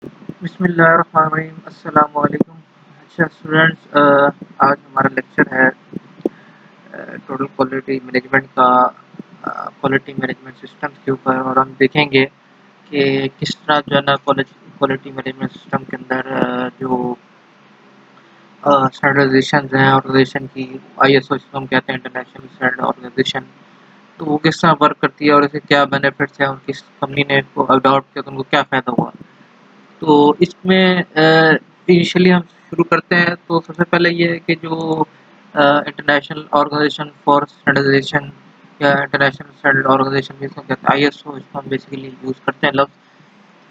बिस्मिल्लाहिर्रहमानिर्रहीम अस्सलाम वालेकुम। अच्छा स्टूडेंट्स, आज हमारा लेक्चर है टोटल क्वालिटी मैनेजमेंट का, क्वालिटी मैनेजमेंट सिस्टम के ऊपर। और हम देखेंगे कि किस तरह जो है ना क्वालिटी मैनेजमेंट सिस्टम के अंदर जो स्टैंडर्डाइजेशन हैं ऑर्गेनाइजेशन की, आईएसओ जिसको हम कहते हैं, इंटरनेशनल स्टैंडर्ड ऑर्गेनाइजेशन, तो वो किस तरह वर्क करती है और इसे क्या बेनिफिट्स हैं और किस कंपनी ने इसको अडॉप्ट किया तो उनको क्या फ़ायदा हुआ। तो इसमें इनिशियली हम शुरू करते हैं, तो सबसे पहले ये है कि जो इंटरनेशनल ऑर्गेनाइजेशन फॉर स्टैंडर्डाइजेशन या इंटरनेशनल स्टैंडर्ड ऑर्गेनाइजेशन जिसको कहते हैं आईएसओ, इसको हम बेसिकली यूज़ करते हैं लफ्ज़।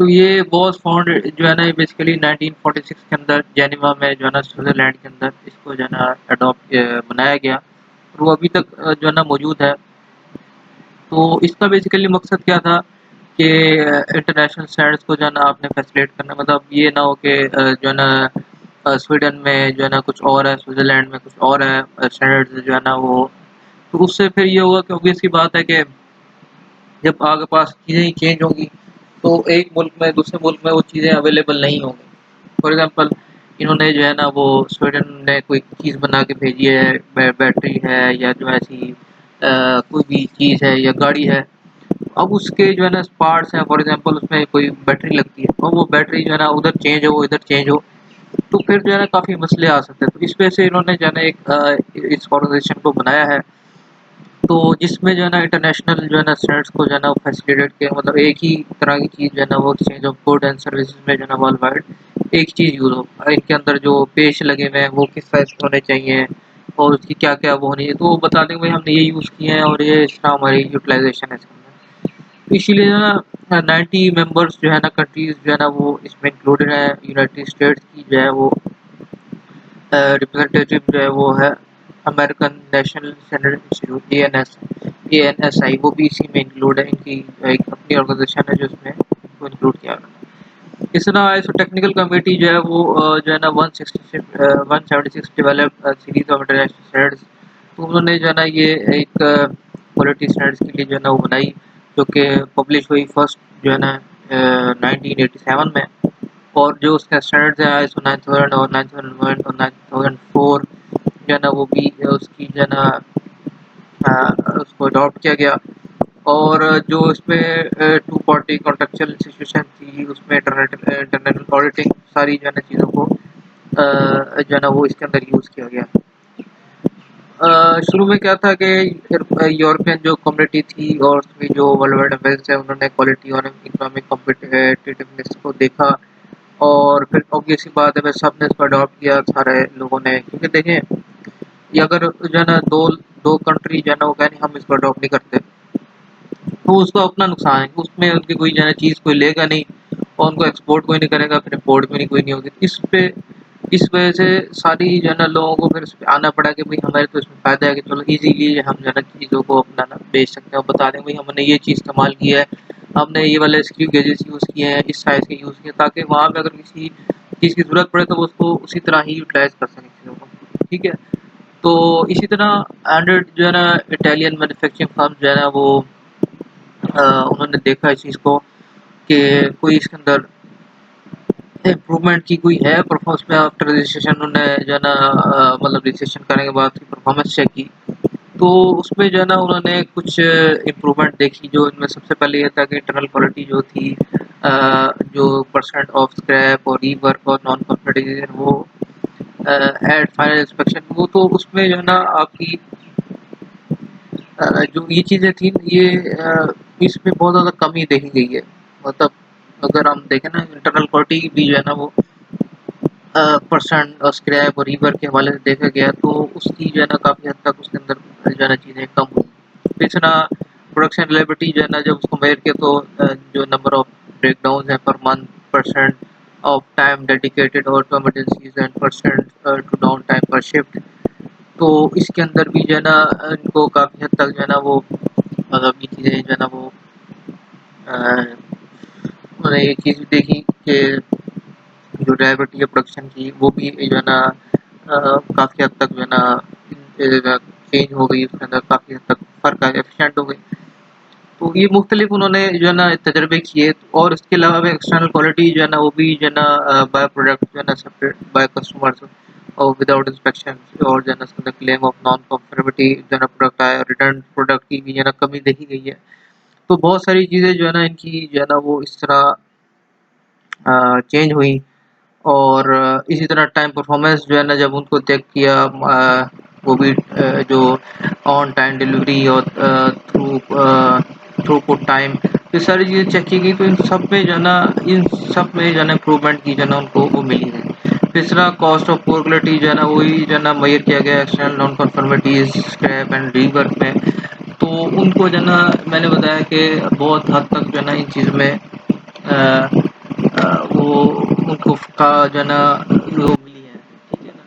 तो ये वॉज फाउंड जो है ना बेसिकली 1946 के अंदर जेनेवा में जो है ना स्विट्ज़रलैंड के अंदर इसको जो है ना अडॉप्ट बनाया गया और वो अभी तक जो है ना मौजूद है। तो इसका बेसिकली मकसद क्या था कि इंटरनेशनल स्टैंडर्ड्स को जो है ना आपने फैसिलिटेट करना, मतलब ये ना हो कि जो है ना स्वीडन में जो है ना कुछ और है, स्विट्ज़रलैंड में कुछ और है स्टैंडर्ड्स जो है ना वो। तो उससे फिर ये होगा कि ऑब्वियस सी बात है कि जब आगे पास चीज़ें ही चेंज होंगी तो एक मुल्क में दूसरे मुल्क में वो चीज़ें अवेलेबल नहीं होंगी। फॉर एग्ज़ाम्पल इन्होंने जो है ना वो स्वीडन ने कोई चीज़ बना के भेजी है, बैटरी है या जो ऐसी कोई भी चीज़ है या गाड़ी है। अब उसके जो है ना पार्ट्स हैं, फॉर एग्ज़ाम्पल उसमें कोई बैटरी लगती है और वो बैटरी जो है ना उधर चेंज हो इधर चेंज हो, तो फिर जो है ना काफ़ी मसले आ सकते हैं। तो इस वजह से इन्होंने जो है ना एक इस ऑर्गेनाइजेशन को बनाया है, तो जिसमें जो है ना इंटरनेशनल जो है ना स्टैंडर्ड्स को जो है ना फैसिलिटेट किया, मतलब एक ही तरह की चीज़ जो है ना वो exchange of good and services में जो है ना वर्ल्ड वाइड एक चीज़ यूज़ हो। इनके अंदर जो पेज लगे हुए हैं वो किस साइज़ के होने चाहिए और उसकी क्या क्या वो होनी है, तो वो बता देंगे भाई हमने ये यूज़ किए हैं और ये इस तरह हमारी यूटिलाइजेशन है इसके अंदर। तो इसीलिए जो है ना 90 मेंबर्स जो है ना कंट्रीज़ जो है ना वो इसमें इंक्लूडेड है। यूनाइटेड स्टेट्स की जो है वो रिप्रेजेंटेटिव जो है वो है American national standard institute, ANSI, वो भी इसी में इंक्लूड है। इनकी एक अपनी ऑर्गेनाइजेशन है जो इसमें इनको इंक्लूड किया गया है। इस तरह आईएसओ टेक्निकल कमेटी जो है वो जो है ना 176 develop series of international standards. तो उन्होंने जो है ना ये एक क्वालिटी स्टैंडर्ड्स के लिए जो है ना वो बनाई, जो कि पब्लिश हुई फर्स्ट जो है ना 1987 में। और जो उसका स्टैंडर्ड्स है आईएसओ 9000 और 9001 और 9004 जो है ना वो भी उसकी जो है ना उसको अडॉप्ट किया गया। और जो इसमें टू पार्टी कॉन्ट्रेक्चुअल सिचुएशन थी उसमें इंटरनल ऑडिटिंग सारी जो है ना चीज़ों को जो है ना वो इसके अंदर यूज़ किया गया। शुरू में क्या था कि यूरोपियन जो कम्युनिटी थी और उसमें जो वर्ल्ड वाइड अफेयर्स है उन्होंने क्वालिटी और इकोनॉमिक कॉम्पिटिटिवनेस को देखा और फिर ऑब्वियस सी बात है वह सब ने इसको अडॉप्ट किया सारे लोगों ने, क्योंकि देखें ये अगर जो है ना दो दो कंट्री जो है ना वो कहें हम इसको अडॉप्ट नहीं करते तो उसका अपना नुकसान है, उसमें उनकी कोई जो है ना चीज़ कोई लेगा नहीं और उनको एक्सपोर्ट कोई नहीं करेगा, फिर इम्पोर्ट भी नहीं कोई नहीं होगी। इस वजह से सारी जो है ना लोगों को फिर इस पे आना पड़ा कि भाई हमारे तो इसमें फ़ायदा है कि चलो इजीली हम जो है ना चीज़ों को अपना ना बेच सकते हैं और बता दें भाई हमने ये चीज़ इस्तेमाल की है, हमने ये वाले स्क्रू गेजेस यूज़ किए हैं, इस साइज़ के यूज़ किए, ताकि वहाँ पे अगर किसी चीज़ की ज़रूरत पड़े तो वो उसको उसी तरह ही यूटिलाइज़ कर सकें चीज़ों को। ठीक है? तो इसी तरह 100 जो है ना इटालियन मैन्युफैक्चरिंग फर्म जो है ना वो उन्होंने देखा इस चीज़ को कि कोई इसके अंदर इम्प्रूवमेंट की कोई है परफॉर्मेंस में। आफ्टर रजिस्ट्रेशन उन्होंने जो है ना मतलब रजिस्ट्रेशन करने के बाद उसकी परफॉर्मेंस चेक की, तो उसमें जो है ना उन्होंने कुछ इम्प्रूवमेंट देखी। जो इनमें सबसे पहले ये था कि इंटरनल क्वालिटी जो थी, जो परसेंट ऑफ स्क्रैप और रीवर्क और नॉन कंफर्टेशन वो एट फाइनल इंस्पेक्शन, वो तो उसमें जो है ना आपकी जो ये चीज़ें थी ये इसमें बहुत ज़्यादा कमी देखी गई है। मतलब अगर हम देखें ना इंटरनल क्वालिटी भी जो है ना वो परसेंट और स्क्रैप और रीवर के हवाले से देखा गया तो उसकी जो है ना काफ़ी हद तक उसके अंदर जो है ना चीज़ें कम हुई। इस तरह प्रोडक्शन रिलायबिलिटी जो है ना जब उसको मेजर किया तो जो नंबर ऑफ ब्रेकडाउन है per month, percent of time dedicated और to emergencies and percent to downtime per shift, तो इसके अंदर भी जो है ना इनको काफ़ी हद तक जो है ना वो मतलब ये चीज़ें जो है ना वो उन्होंने ये चीज़ भी देखी कि जो ड्राइवर्टी है प्रोडक्शन की वो भी जो है ना काफ़ी हद तक जो है ना चेंज हो गई, उसके अंदर काफ़ी हद तक फ़र्क आ गया, एफिशिएंट हो गई। तो ये मुख्तलिफ उन्होंने जो है ना तजर्बे किए, और इसके अलावा भी एक्सटर्नल क्वालिटी जो है ना वो भी जो है ना बाय प्रोडक्ट जो है ना सेपरेट बाय कस्टमर्स और विदाउट इंस्पेक्शन, और जो है ना इसके अंदर क्लेम ऑफ नॉन कॉन्फर्मिटी जो है ना प्रोडक्ट आया, रिटर्न प्रोडक्ट की भी जो है ना कमी देखी गई है। तो बहुत सारी चीज़ें जो है ना इनकी जो है ना वो इस तरह चेंज हुई। और इसी तरह टाइम परफॉर्मेंस जो है ना जब उनको चेक किया, वो भी जो ऑन टाइम डिलीवरी और थ्रूपुट टाइम, ये सारी चीज़ें चेक की गई, तो इन सब में जो है ना इम्प्रूवमेंट की जो है ना उनको वो मिली है। तीसरा कॉस्ट ऑफ पुअर क्वालिटी जो है ना वही जो है ना मेजर किया गया external non conformities scrap and rework में। तो उनको जो है ना मैंने बताया कि बहुत हद तक जो है ना इन चीज़ में वो उनको का जो है ना वो मिली है, ठीक है ना।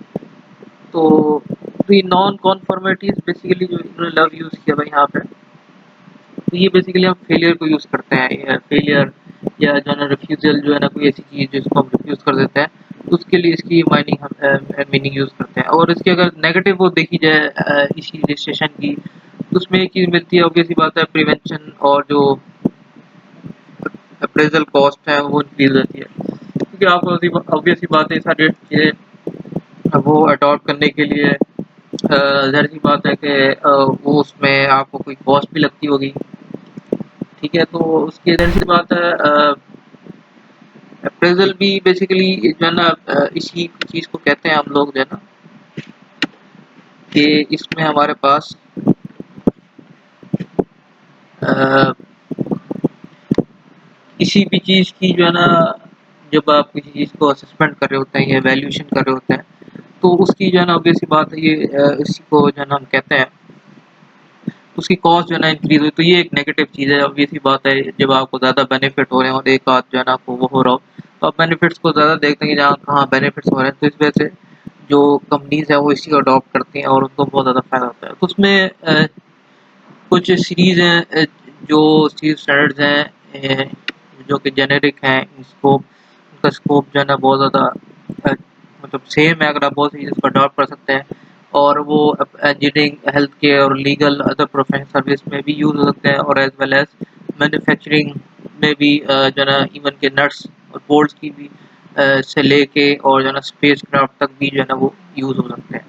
तो ये नॉन कॉन्फॉर्मिटीज बेसिकली जो इन्होंने लव यूज़ किया भाई यहाँ पे, तो ये बेसिकली हम फेलियर को यूज़ करते हैं, फेलियर या जो है ना रिफ्यूजल जो है ना कोई ऐसी चीज़ जिसको हम रिफ्यूज़ कर देते हैं, तो उसके लिए इसकी माइनिंग हम मीनिंग यूज़ करते हैं। और इसकी अगर नेगेटिव वो देखी जाए इसी रजिस्ट्रेशन की, तो उसमें एक चीज़ मिलती है, ऑब्वियस सी बात है, प्रिवेंशन और जो अप्रेजल कॉस्ट है वो इंक्रीज होती है, क्योंकि आप ऑब्वियस सी बात है सारी चीज़ें वो अडॉप्ट करने के लिए ज़ाहिर सी बात है कि वो उसमें आपको कोई कॉस्ट भी लगती होगी, ठीक है। तो उसकी ज़ाहिर सी बात है अप्रेजल भी बेसिकली जो है ना इसी चीज़ को कहते हैं हम लोग जो है ना कि इसमें हमारे पास अ, किसी भी चीज़ की जो है ना, जब आप किसी चीज़ को असेसमेंट कर रहे होते हैं या वैल्यूएशन कर रहे होते हैं, तो उसकी जो है ना ऑब्वियस सी बात है, ये इसी को जो है ना हम कहते हैं, उसकी कॉस्ट जो है ना इंक्रीज हुई, तो ये एक नेगेटिव चीज़ है। ऑब्वियस सी बात है, जब आपको ज़्यादा बेनिफिट हो रहे हैं और एक आध जो है ना आपको वो हो रहा हो, तो आप बेनिफिट्स को ज़्यादा देखते हैं कि जहाँ कहाँ बेनिफिट्स हो रहे हैं, तो इस वजह से जो कंपनीज है वो इसी को अडॉप्ट करती हैं और उनको बहुत ज़्यादा फायदा होता है। तो उसमें कुछ सीरीज़ हैं, जो सीरीज स्टैंडर्ड्स हैं, जो कि जेनेरिक हैं, स्कोप उनका स्कोप जो है ना बहुत ज़्यादा अ, मतलब सेम है, अगर आप बहुत सी चीज़ को अडॉप्ट कर सकते हैं, और वो इंजीनियरिंग, हेल्थ केयर और लीगल अदर प्रोफेशनल सर्विस में भी यूज़ हो सकते हैं, और एज वेल एज मैन्युफैक्चरिंग में भी जो है ना इवन के नट्स और बोल्ट्स की भी से लेके और जो है ना स्पेस क्राफ्ट तक भी जो है ना वो यूज़ हो सकते हैं।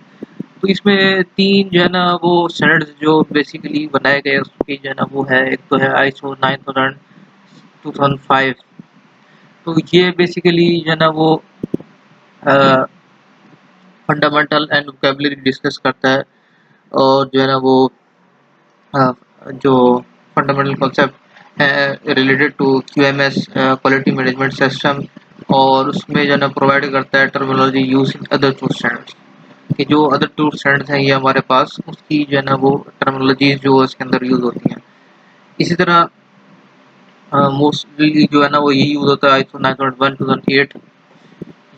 तो इसमें 3 जो है ना वो स्टैंडर्ड्स जो बेसिकली बनाए गए उसकी जो है ना वो है, एक तो है आईएसओ 9000 2005। तो ये बेसिकली जो है ना वो फंडामेंटल एंड वोकैबुलरी डिस्कस करता है, और जो है ना वो अ, जो फंडामेंटल कॉन्सेप्ट है related to QMS quality management system, और उसमें जो है ना प्रोवाइड करता है terminology use in other two standards, कि जो अदर टू स्टैंडर्ड्स हैं ये हमारे पास उसकी जो है ना वो टर्मिनोलॉजीज जो इसके अंदर यूज होती हैं। इसी तरह मोस्टली जो है ना वो यही यूज होता है आईएसओ 9001 2008।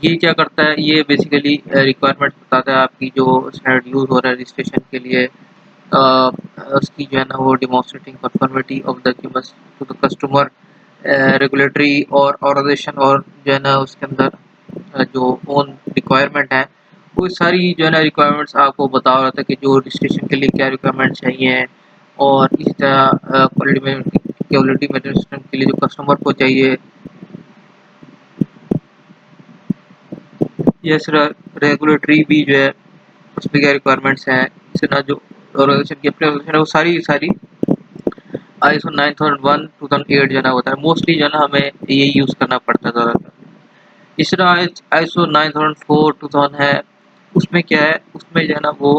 ये क्या करता है, ये बेसिकली रिक्वायरमेंट्स बताता है आपकी जो स्टैंडर्ड यूज हो रहा है रजिस्ट्रेशन के लिए, अ, उसकी जो है ना वो डिमॉन्स्ट्रेटिंग कंफर्मिटी ऑफ द कीमत टू द कस्टमर, रेगुलेटरी और ऑर्गेनाइजेशन, और जो है ना उसके अंदर जो ओन रिक्वायरमेंट है, वो सारी जो है ना रिक्वायरमेंट्स आपको बता रहा था कि जो रजिस्ट्रेशन के लिए क्या रिक्वायरमेंट चाहिए, और इसी तरह क्वालिटी मैनेजमेंट सिस्टम के लिए जो कस्टमर को चाहिए, ये रेगुलेटरी भी जो है उसमें क्या रिक्वायरमेंट्स हैं, इससे ना जो ऑर्गेनाइजेशन की अपनी ऑर्गेनाइजेशन है वो सारी सारी आईएसओ 9001 2008 जो है ना होता है, मोस्टली जो है ना हमें यही यूज़ करना पड़ता है ज़्यादातर। इस तरह आईएसओ 9004 2000 है, उसमें क्या है, उसमें जो है ना वो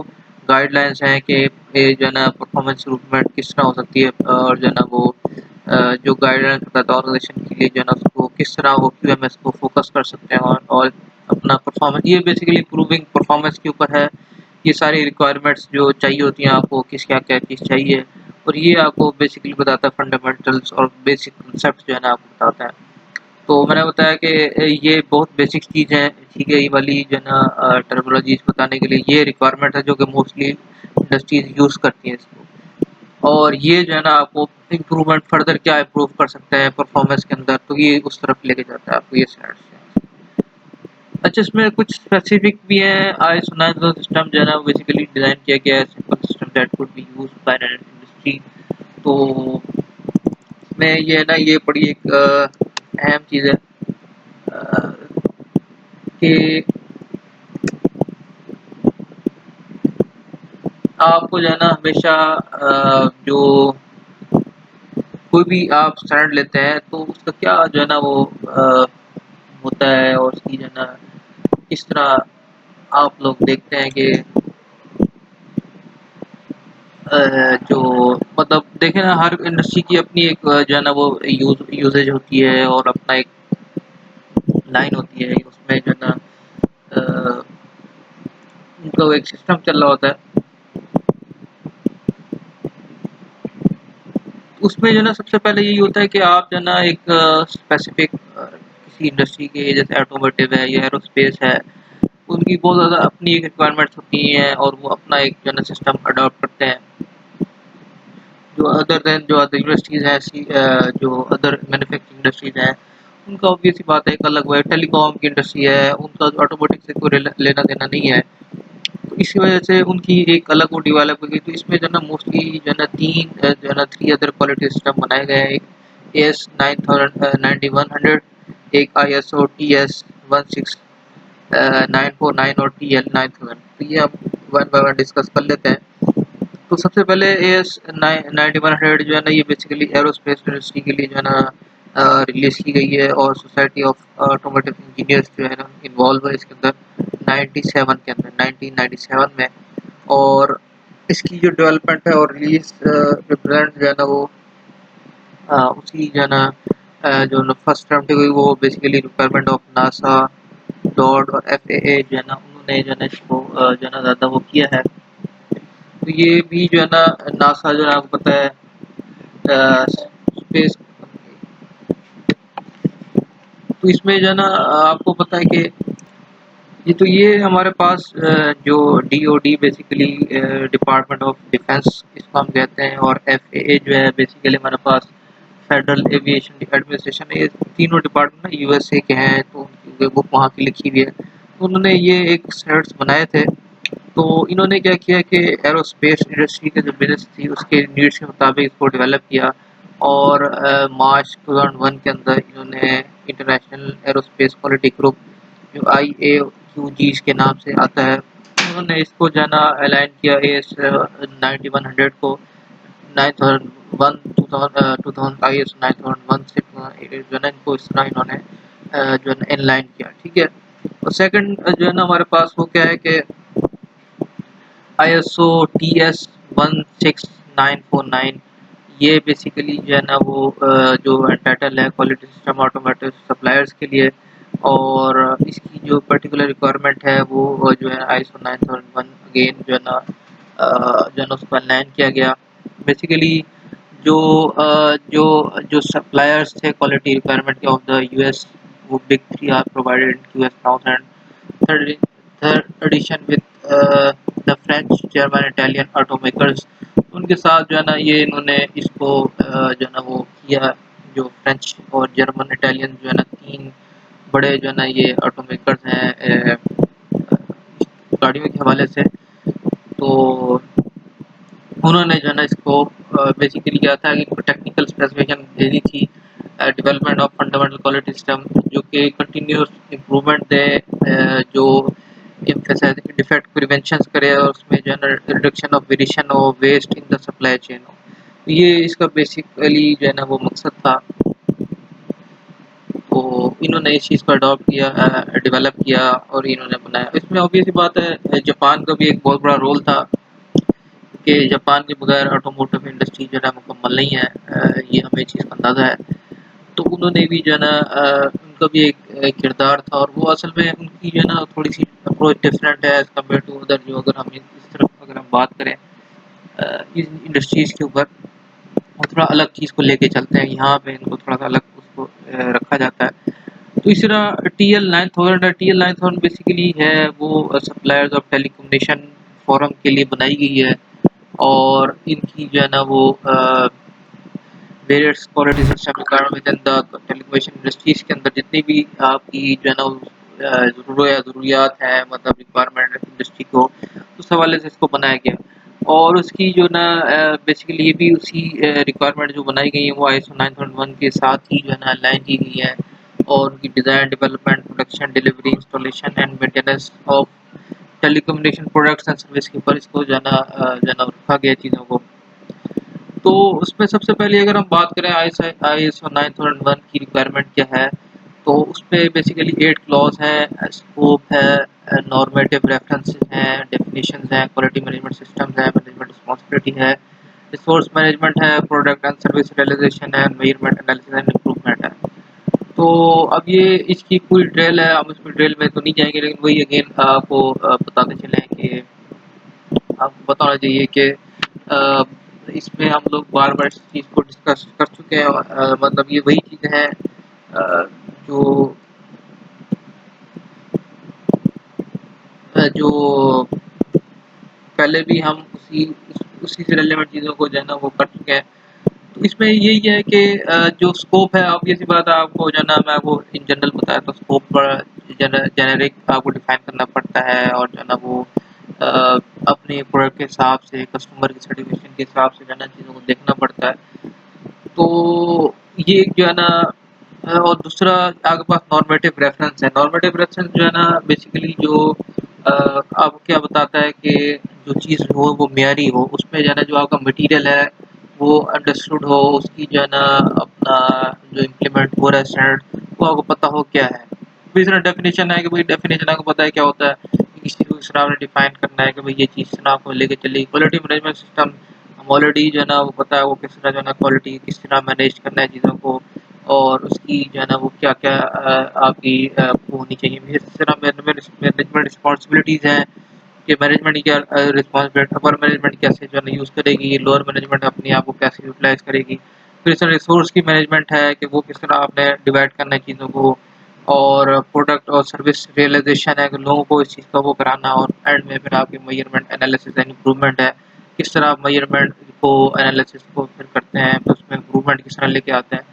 गाइडलाइंस हैं कि ये जो है ना परफॉर्मेंस इम्प्रूवमेंट किस तरह हो सकती है, और जो है ना वो जो गाइडलाइंस बताता है ऑर्गेनाइजेशन के लिए जो है ना उसको किस तरह वो क्यूएमएस को फोकस कर सकते हैं, और अपना परफॉर्मेंस, ये बेसिकली इम्प्रूविंग परफॉर्मेंस के ऊपर है। ये सारी रिक्वायरमेंट्स जो चाहिए होती हैं आपको, किस क्या क्या चीज़ चाहिए, और ये आपको बेसिकली बताता है फंडामेंटल्स और बेसिक कंसेप्ट जो है ना आपको बताता है। तो मैंने बताया कि ये बहुत बेसिक चीज़ है, ठीक है, ये वाली जो है ना टर्मिनोलॉजीज बताने के लिए ये रिक्वायरमेंट है जो कि मोस्टली इंडस्ट्रीज यूज़ करती हैं इसको, और ये जो है ना आपको इम्प्रूवमेंट फर्दर क्या इम्प्रूव कर सकते हैं परफॉर्मेंस के अंदर, तो ये उस तरफ लेके जाता है आपको ये स्टैंडर्ड्स। अच्छा, इसमें कुछ स्पेसिफिक भी हैं। आईएसओ 9000 सिस्टम जो है ना बेसिकली डिज़ाइन किया गया है simple system that could be used by an industry. तो में ये है ना, ये बड़ी एक अहम चीज़ है अ, कि आपको जो है ना हमेशा जो कोई भी आप स्टैंड लेते हैं तो उसका क्या जो है ना वो होता है, और उसकी जो है ना किस तरह आप लोग देखते हैं कि जो मतलब देखें ना, हर इंडस्ट्री की अपनी एक जो है ना वो यूजेज होती है और अपना एक लाइन होती है, उसमें जो है ना अ, उनका वो एक सिस्टम चल रहा होता है। उसमें जो है ना सबसे पहले यही होता है कि आप जो है ना एक स्पेसिफिक किसी इंडस्ट्री के, जैसे ऑटोमोटिव है या एरोस्पेस है, उनकी बहुत ज़्यादा अपनी एक रिक्वायरमेंट्स होती हैं और वो अपना एक जो है ना सिस्टम अडॉप्ट करते हैं। जो अदर देन जो अदर यूनिवर्सिटीज़ हैं, ऐसी जो अदर मैन्युफैक्चरिंग इंडस्ट्रीज़ हैं, उनका ऑब्वियस सी बात है एक अलग वो है। टेलीकॉम की इंडस्ट्री है, उनका ऑटोमोटिव से कोई लेना देना नहीं है। तो इसी वजह से उनकी एक अलग वो डेवलप हो गई। तो इसमें जो है ना मोस्टली जो है ना 3 जो है ना 3 अदर क्वालिटी सिस्टम बनाए गए हैं। एक एएस 9100, एक आईएसओ टीएस 16949 और टीएल 9000। तो ये हम वन बाय वन डिस्कस कर लेते हैं। तो सबसे पहले एएस 9100 जो है ना, ये बेसिकली एरोस्पेस इंडस्ट्री के लिए जो है ना रिलीज की गई है, और सोसाइटी ऑफ ऑटोमोटिव इंजीनियर्स जो है ना इन्वॉल्व है इसके अंदर 97 के अंदर 1997 में। और इसकी जो डेवलपमेंट है और रिलीज रिप्रेजेंट जो है ना वो उसी जो है ना जो फर्स्ट अटेम्प्ट हुई वो basically requirement of NASA, dot और एफएए जो है ना, उन्होंने जो है ना इसको जो है ना ज़्यादा वो किया है। तो ये भी जो है ना नासा जो है आपको पता है स्पेस, तो इसमें जो है ना आपको पता है कि ये हमारे पास जो DoD basically department of defence इसको हम कहते हैं, और एफएए जो है बेसिकली हमारे पास फेडरल एविएशन एडमिनिस्ट्रेशन है। ये तीनों डिपार्टमेंट ना यूएसए के हैं, तो उनकी बुक वहाँ की लिखी हुई है। तो उन्होंने ये एक स्टैंडर्ड्स बनाए थे। तो इन्होंने क्या किया कि एरोस्पेस इंडस्ट्री के जो बिजनेस थी उसके नीड्स के मुताबिक इसको डेवलप किया, और मार्च 2001 के अंदर इन्होंने इंटरनेशनल एरोस्पेस क्वालिटी ग्रुप, जो IAQG के नाम से आता है, उन्होंने इसको जो है ना अलाइन किया एस 9100 को 9001 2000 IS 9001 से जो है ना इनको इस तरह इन्होंने जो है ना इनलाइन किया। ठीक है। और सेकंड जो है ना हमारे पास वो क्या है कि ISO TS 16949, ये बेसिकली जो है ना वो जो टाइटल है क्वालिटी सिस्टम ऑटोमेटिव सप्लायर्स के लिए, और इसकी जो पर्टिकुलर रिक्वायरमेंट है वो जो है ISO 9001 अगेन जो है ना जो है ना उसको अलाइन किया गया। बेसिकली जो जो सप्लायर्स थे quality requirement of the US, वो big three are provided in US now, and third, third edition with the French, German, Italian automakers। उनके साथ जो है ना ये इन्होंने इसको जो है ना वो किया, जो फ्रेंच और जर्मन इटालियन जो है ना तीन बड़े जो है ना ये ऑटोमेकर्स हैं गाड़ियों के हवाले से। तो उन्होंने जो है ना इसको बेसिकली क्या था कि इनको टेक्निकल स्पेसिफिकेशन देनी थी, development of fundamental quality system जो कि कंटिन्यूस इम्प्रूवमेंट दे, जो एम्फेसाइज डिफेक्ट प्रिवेंशन करे, और उसमें जो है ना रिडक्शन ऑफ वेरिएशन और waste in the supply chain हो। तो ये इसका बेसिकली जो है ना वो मकसद था। तो इन्होंने इस चीज़ को अडॉप्ट किया, डेवलप किया, और इन्होंने बनाया। इसमें ऑब्वियस बात है जापान का भी एक बहुत बड़ा रोल था, कि जापान के बगैर ऑटोमोटिव इंडस्ट्री जो है मुकम्मल नहीं है, ये हमें चीज़ का अंदाज़ा है। तो उन्होंने भी जो है ना उनका भी एक किरदार था, और वो असल में उनकी जो है ना थोड़ी सी अप्रोच डिफरेंट है एज़ कम्पेयर टू अदर। जो अगर हम इस तरफ अगर हम बात करें इन इंडस्ट्रीज़ के ऊपर, वो थोड़ा अलग चीज़ को लेके चलते हैं, यहाँ पे इनको थोड़ा सा अलग उसको रखा जाता है। तो इस तरह TL 9000 बेसिकली है वो सप्लायर्स ऑफ टेलीकम्युनिकेशन फोरम के लिए बनाई गई है, और इनकी जो है ना वो various quality system requirement with in the telecommunication industries के अंदर जितनी भी आपकी जो है ना ज़रूरियात हैं, मतलब रिक्वायरमेंट इंडस्ट्री को, उस हवाले से इसको बनाया गया। और उसकी जो ना बेसिकली ये भी उसी रिक्वायरमेंट जो बनाई गई है वो ISO 9001 के साथ ही जो है ना अलाइन की गई है। और उनकी design, development, production, delivery, installation and maintenance of telecommunication products and service के ऊपर इसको जो है ना रखा गया चीज़ों को। तो उसमें सबसे पहले अगर हम बात करें ISO 9001 की रिक्वायरमेंट क्या है, तो उसपे बेसिकली 8 क्लॉज हैं, स्कोप है, नॉर्मेटिव रेफरेंसेस हैं, डेफिनेशंस हैं, क्वालिटी मैनेजमेंट सिस्टम्स है, मैनेजमेंट रिस्पांसिबिलिटी है, रिसोर्स मैनेजमेंट है, प्रोडक्ट एंड सर्विस रियलाइजेशन है, मेजरमेंट एनालिसिस एंड इम्प्रूवमेंट है। तो अब ये इसकी पूरी डिटेल है, हम इसमें डिटेल में तो नहीं जाएंगे, लेकिन वही अगेन आपको बताते चलें कि आपको पता होना चाहिए कि इसमें हम लोग बार-बार इस चीज़ को डिस्कस कर चुके हैं, और मतलब ये वही चीज़ें हैं जो जो पहले भी हम उसी से रिलेवेंट चीज़ों को जो है ना वो कर चुके हैं। तो इसमें यही है कि जो स्कोप है, ऑब्वियस सी बात है, आपको जो है ना मैं आपको इन जनरल बताया तो स्कोप पर जेनेरिक आपको डिफाइन करना पड़ता है, और जो है ना वो अ, अपने प्रोडक्ट के हिसाब से, कस्टमर की सर्टिफिकेशन के हिसाब से जो है ना चीज़ों को देखना पड़ता है। तो ये जो है ना और दूसरा आपके पास नॉर्मेटिव रेफरेंस है। नॉर्मेटिव रेफरेंस जो है ना बेसिकली जो आपको क्या बताता है कि जो चीज़ हो वो मियारी हो, उसमें जो है ना जो आपका मटेरियल है वो अंडरस्टूड हो, उसकी जो है ना अपना जो इम्प्लीमेंट हो रहा है स्टैंडर्ड, वो आपको पता हो क्या है। फिर इसमें डेफिनेशन है कि भाई डेफिनेशन आपको पता है क्या होता है, कि किसी को इस तरह आपने डिफाइन करना है कि भाई ये चीज़ ना आपको लेके चलेगी। क्वालिटी मैनेजमेंट सिस्टम हम ऑलरेडी जो है ना वो पता है वो किस तरह जो है ना क्वालिटी किस तरह मैनेज करना है चीज़ों को, और उसकी जो है ना वो क्या-क्या आपकी वो होनी चाहिए। फिर इस तरह मैनेजमेंट रिस्पॉन्सिबिलिटीज़ हैं कि मैनेजमेंट क्या रिस्पॉन्सिबिलिटी, अपर मैनेजमेंट कैसे जो है ना यूज़ करेगी, लोअर मैनेजमेंट अपने आप को कैसे यूटिलाइज़ करेगी। फिर इस तरह रिसोर्स की मैनेजमेंट है कि वो किस तरह आपने डिवाइड करना है चीज़ों को, और प्रोडक्ट और सर्विस रियलाइजेशन है कि लोगों को इस चीज़ का वो कराना, और एंड में फिर आपकी मेजरमेंट एनालिसिस एंड इम्प्रूवमेंट है, किस तरह आप मेजरमेंट को एनालिसिस को फिर करते हैं, फिर उसमें इम्प्रूवमेंट किस तरह लेके आते हैं।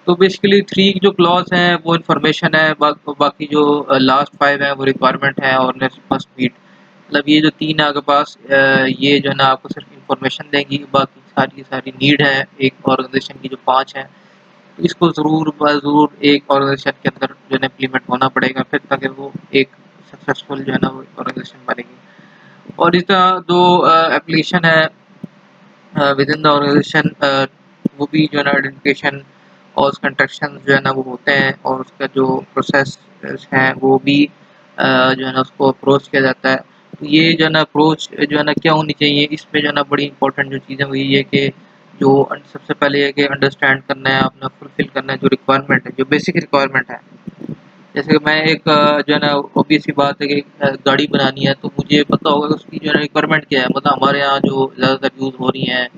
तो बेसिकली 3 जो क्लॉज़ हैं वो इन्फॉर्मेशन है, बाकी जो लास्ट 5 हैं वो रिक्वायरमेंट है, और नेक्स्ट मस्ट मीट। मतलब ये जो 3 है आपके पास, ये जो है ना आपको सिर्फ इन्फॉर्मेशन देंगी, बाकी सारी की सारी नीड है एक ऑर्गेनाइजेशन की जो 5 हैं। तो इसको ज़रूर ज़रूर एक ऑर्गेनाइजेशन के अंदर जो है ना इम्प्लीमेंट होना पड़ेगा, फिर ताकि वो एक सक्सेसफुल जो है ना वो ऑर्गेनाइजेशन बनेगी। और इसका जो एप्लीकेशन है विद इन द ऑर्गेनाइजेशन, वो भी जो है ना आइडेंटिफिकेशन और उसका इंस्ट्रक्शन जो है ना वो होते हैं, और उसका जो प्रोसेस है वो भी जो है ना उसको अप्रोच किया जाता है। तो ये जो है ना अप्रोच जो है ना क्या होनी चाहिए, इसमें जो है ना बड़ी इंपॉर्टेंट जो चीज़ें वो ये है कि जो सबसे पहले ये है कि अंडरस्टैंड करना है, अपना फुलफिल करना है जो रिक्वायरमेंट है, जो बेसिक रिक्वायरमेंट है। जैसे कि मैं एक जो है ना ऑब्वियस सी बात है कि गाड़ी बनानी है, तो मुझे पता होगा कि उसकी जो है रिक्वायरमेंट क्या है। मतलब हमारे यहाँ जो ज़्यादातर यूज़ हो रही हैं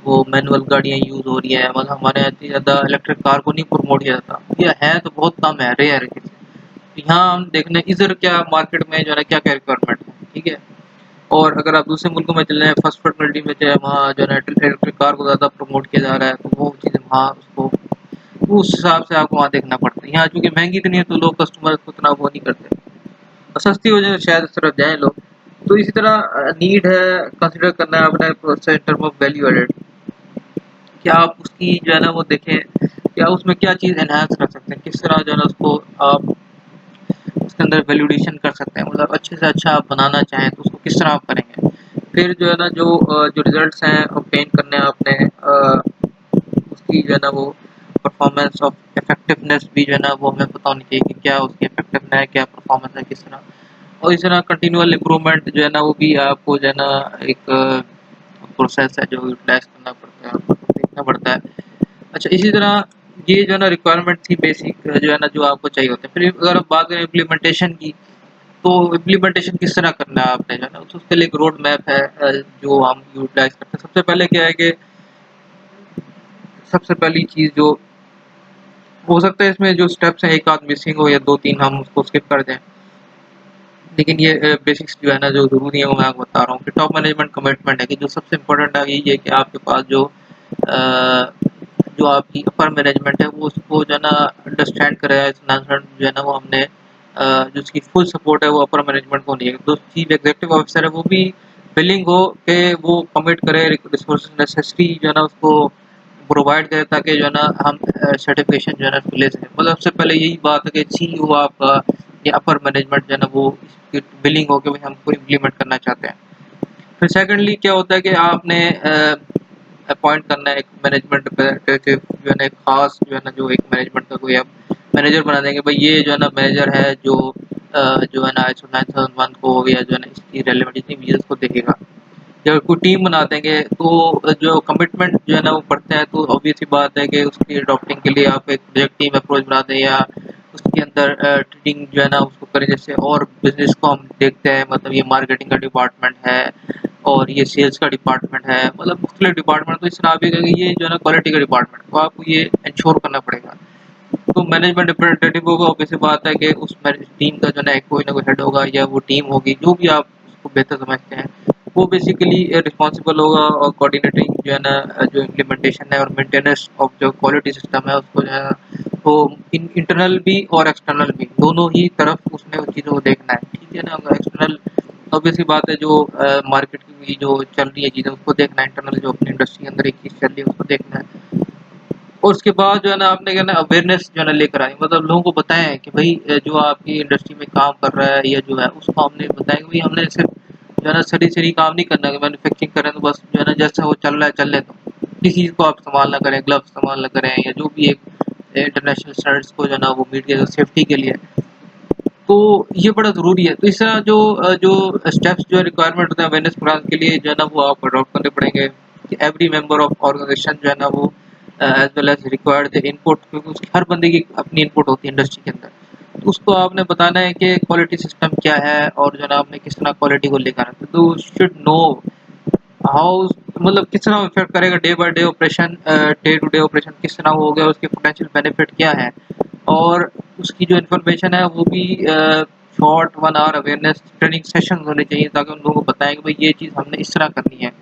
वो मैनुअल गाड़ियाँ यूज़ हो रही हैं, मतलब हमारे यहाँ इतनी ज़्यादा इलेक्ट्रिक कार को नहीं प्रमोट किया जाता, ये है तो बहुत कम है, रेयर है किसी। तो यहाँ हम देखने इधर क्या मार्केट में जो है ना क्या क्या रिक्वायरमेंट है, ठीक है। और अगर आप दूसरे मुल्कों में चले जाएँ, फर्स्ट वर्ल्ड कंट्री में चाहे, वहाँ जो है ना इलेक्ट्रिक कार को ज़्यादा प्रमोट किया जा रहा है, तो वो चीज़ें वहाँ उसको उस हिसाब से आपको वहाँ देखना पड़ता है। यहाँ चूँकि महँगी इतनी है तो लोग कस्टमर को इतना वो नहीं करते, और सस्ती हो जाए तो शायद उस तरफ जाएँ लोग। तो इसी तरह नीड है, कंसिडर करना है अपने process in term of value added, क्या आप उसकी जो है ना वो देखें, क्या उसमें क्या चीज़ एनहांस कर सकते हैं, किस तरह जो है ना उसको आप उसके अंदर वैल्यूएशन कर सकते हैं, मतलब अच्छे से अच्छा आप बनाना चाहें तो उसको किस तरह आप करेंगे। फिर जो है ना जो रिजल्ट्स हैं ऑब्टेन करने हैं आपने, उसकी जो है ना वो परफॉर्मेंस ऑफ इफेक्टिवनेस भी जो है ना वो हमें पता होनी चाहिए कि क्या उसकी इफेक्टिवनेस है, क्या परफॉर्मेंस है, किस तरह। और इस तरह कंटिन्यूअल इम्प्रूवमेंट जो है ना वो भी आपको जो है ना एक प्रोसेस है जो यूटिलाइज करना पड़ता है, आपको देखना पड़ता है। अच्छा, इसी तरह ये जो है ना रिक्वायरमेंट थी बेसिक जो है ना जो आपको चाहिए होता है। फिर अगर हम बात करें इम्प्लीमेंटेशन की, तो इम्प्लीमेंटेशन किस तरह करना है आपने जो है ना, तो उसके लिए एक रोड मैप है जो हम यूटिलाइज करते हैं। सबसे पहले क्या है कि सबसे पहली चीज़ जो हो सकता है इसमें जो स्टेप्स हैं एक आध मिसिंग हो या 2-3 हम उसको स्किप कर दें। लेकिन ये बेसिक्स जो है ना जो ज़रूरी है वो मैं आपको बता रहा हूँ कि टॉप मैनेजमेंट कमिटमेंट है कि जो सबसे इम्पोर्टेंट है यही है कि आपके पास अ, जो आपकी अपर मैनेजमेंट है वो उसको जो है ना अंडरस्टैंड करेगा इस announcement जो है ना वो जो उसकी फुल सपोर्ट है वो अपर मैनेजमेंट को नहीं है। जो चीफ एग्जीक्यूटिव ऑफिसर है वो भी बिलिंग हो के वो कमिट करे रिसोर्स नेसेसरी जो है ना उसको प्रोवाइड करे, ताकि जो है ना हम सर्टिफिकेशन जो है ना उसको ले सकें। मतलब सबसे पहले यही बात है कि सीईओ आपका या अपर मैनेजमेंट जो है ना वो बिलिंग हो के भाई हमको इम्प्लीमेंट करना चाहते हैं। फिर सेकंडली क्या होता है कि आपने अपॉइंट करना है एक मैनेजमेंट के जो है ना एक खास जो है ना जो एक मैनेजमेंट का कोई आप मैनेजर बना देंगे, भाई ये जो है ना मैनेजर है जो है ना ISO 9001 को या जो है ना इसकी रेलेवेंट जितनी भी है उसको देखेगा। जब कोई टीम बना देंगे तो जो कमिटमेंट जो है ना वो बढ़ते हैं, तो ऑब्वियस सी बात है कि उसकी अडॉप्टिंग के लिए आप एक प्रोजेक्ट टीम अप्रोच बना दें या उसके अंदर ट्रेडिंग जो है ना उसको करें। जैसे और बिजनेस को हम देखते हैं, मतलब ये मार्केटिंग का डिपार्टमेंट है और ये सेल्स का डिपार्टमेंट है, मतलब मुख्तलिफ डिपार्टमेंट। तो इस तरह आप ये कहेंगे ये जो है ना क्वालिटी का डिपार्टमेंट, तो आपको ये इंश्योर करना पड़ेगा। तो मैनेजमेंट रिप्रेजेंटेटिव होगा, ऑब्वियस सी बात है कि उस टीम का जो है ना कोई ना कोई हेड होगा या वो टीम होगी, जो भी आप उसको बेहतर समझते हैं, वो बेसिकली रिस्पॉन्सिबल होगा और कोऑर्डिनेटिंग जो है ना जो इम्प्लीमेंटेशन है और मेंटेनेंस ऑफ जो क्वालिटी सिस्टम है उसको जो है ना वो इंटरनल भी और एक्सटर्नल भी दोनों ही तरफ उसमें उन चीज़ों को देखना है। ठीक है ना, अगर एक्सटर्नल ऑब्वियस सी बात है जो मार्केट की जो चल रही है चीज़ें उसको देखना है, इंटरनल जो अपनी इंडस्ट्री के अंदर एक चीज़ चल रही है उसको देखना है। और उसके बाद जो है ना आपने क्या ना अवेयरनेस जो है ना लेकर आए, मतलब लोगों को बताएं कि भाई जो आपकी इंडस्ट्री में काम कर रहा है या जो है उसको हमने बताएं कि भाई हमने सिर्फ जो है ना सरी सरी काम नहीं करना कि मैन्युफैक्चरिंग कर रहे हैं तो बस जो है ना जैसा वो चल रहा है चलने दो, किसी चीज़ को आप इस्तेमाल ना करें, ग्लव्स इस्तेमाल ना करें या जो भी एक इंटरनेशनल स्टैंडर्ड्स को जो है ना वो मीट के सेफ्टी के लिए। तो ये बड़ा ज़रूरी है। तो इस तरह जो स्टेप्स जो है रिक्वायरमेंट होता है अवेयरनेस प्रोग्राम के लिए जो है ना वो आपको अडॉप्ट करने पड़ेंगे कि एवरी मेंबर ऑफ ऑर्गेनाइजेशन जो है ना वो as well as required the input, क्योंकि उसकी हर बंदे की अपनी इनपुट होती है इंडस्ट्री के अंदर। तो उसको आपने बताना है कि क्वालिटी सिस्टम क्या है और जो है ना आपने किस तरह क्वालिटी को लेकर आना है। तो शुड नो हाउ, मतलब किस तरह इफेक्ट करेगा day by day operation, day to day operation किस तरह वो हो गया, उसके पोटेंशियल बेनिफिट क्या है। और उसकी जो इन्फॉर्मेशन है वो भी short 1 hour awareness training session होने चाहिए, ताकि उन लोगों को बताएं कि भाई ये चीज़ हमने इस तरह करनी है,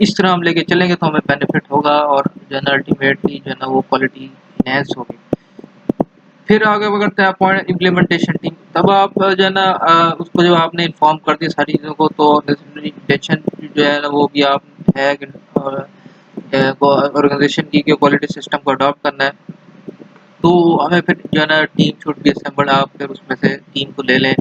इस तरह हम लेके चलेंगे तो हमें बेनिफिट होगा और जो है ना अल्टीमेटली जो है ना वो क्वालिटी इनहेंस होगी। फिर आगे बढ़ते हैं पॉइंट इम्प्लीमेंटेशन टीम। तब आप जो है ना उसको जब आपने इन्फॉर्म कर दिया सारी चीज़ों को, तो इंटेंशन जो है ना वो भी आप है ऑर्गेनाइजेशन की क्वालिटी सिस्टम को अडॉप्ट करना है। तो हमें फिर जो है ना टीम शुड बी असेंबल्ड, आप फिर उसमें से टीम को ले लें।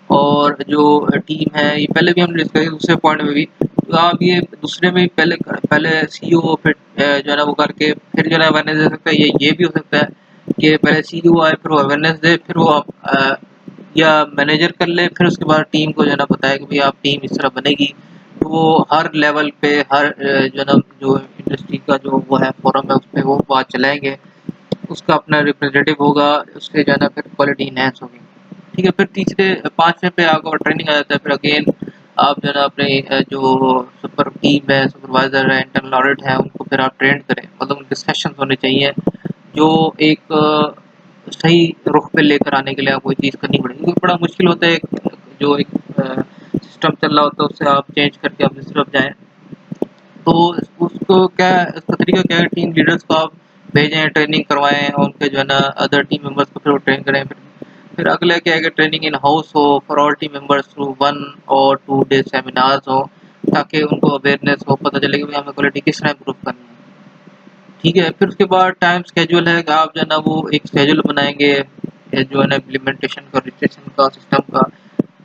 और जो टीम है ये पहले भी हमने डिस्कस किया दूसरे पॉइंट में भी, तो आप ये दूसरे में पहले पहले सीईओ फिर जो है ना वो करके फिर जो है ना अवेयरनेस दे सकता है। ये भी हो सकता है कि पहले सीईओ आए फिर वो अवेयरनेस दे, फिर वो आप या मैनेजर कर ले, फिर उसके बाद टीम को जो है ना बताए कि भाई आप टीम इस तरह बनेगी। तो वो हर लेवल पे हर जो है ना जो इंडस्ट्री का जो वो है फोरम है उस पर वो बात चलाएंगे, उसका अपना रिप्रेजेंटेटिव होगा, उससे जो है ना फिर क्वालिटी इनहेंस होगी। ठीक है, फिर तीसरे पाँचवें पे आपका ट्रेनिंग आ जाता है। फिर अगेन आप जो है ना अपने जो सुपर टीम है, सुपरवाइजर है, इंटरनल ऑडिट है, उनको फिर आप ट्रेंड करें, मतलब उनके सेशन होने चाहिए जो एक सही रुख पे लेकर आने के लिए आपको ये चीज़ करनी पड़ेगी, क्योंकि बड़ा मुश्किल होता है जो एक सिस्टम चल रहा होता है उससे आप चेंज करके आप दूसरी तरफ जाएँ। तो उसको क्या, उसका तरीका क्या है, टीम लीडर्स को आप भेजें, ट्रेनिंग करवाएं और उनके जो है ना अदर टीम मेंबर्स को फिर वो ट्रेन करें। फिर अगला क्या है कि ट्रेनिंग इन हाउस हो for all team members through 1 और 2 डे सेमिनार्स हो, ताकि उनको अवेयरनेस हो, पता चले कि भाई हमें क्वालिटी किस तरह इम्प्रूव करनी है। ठीक है, फिर उसके बाद टाइम स्केड्यूल है कि आप जो है ना वो एक स्केड्यूल बनाएंगे जो है ना इम्प्लीमेंटेशन का, रजिस्ट्रेशन का, सिस्टम का।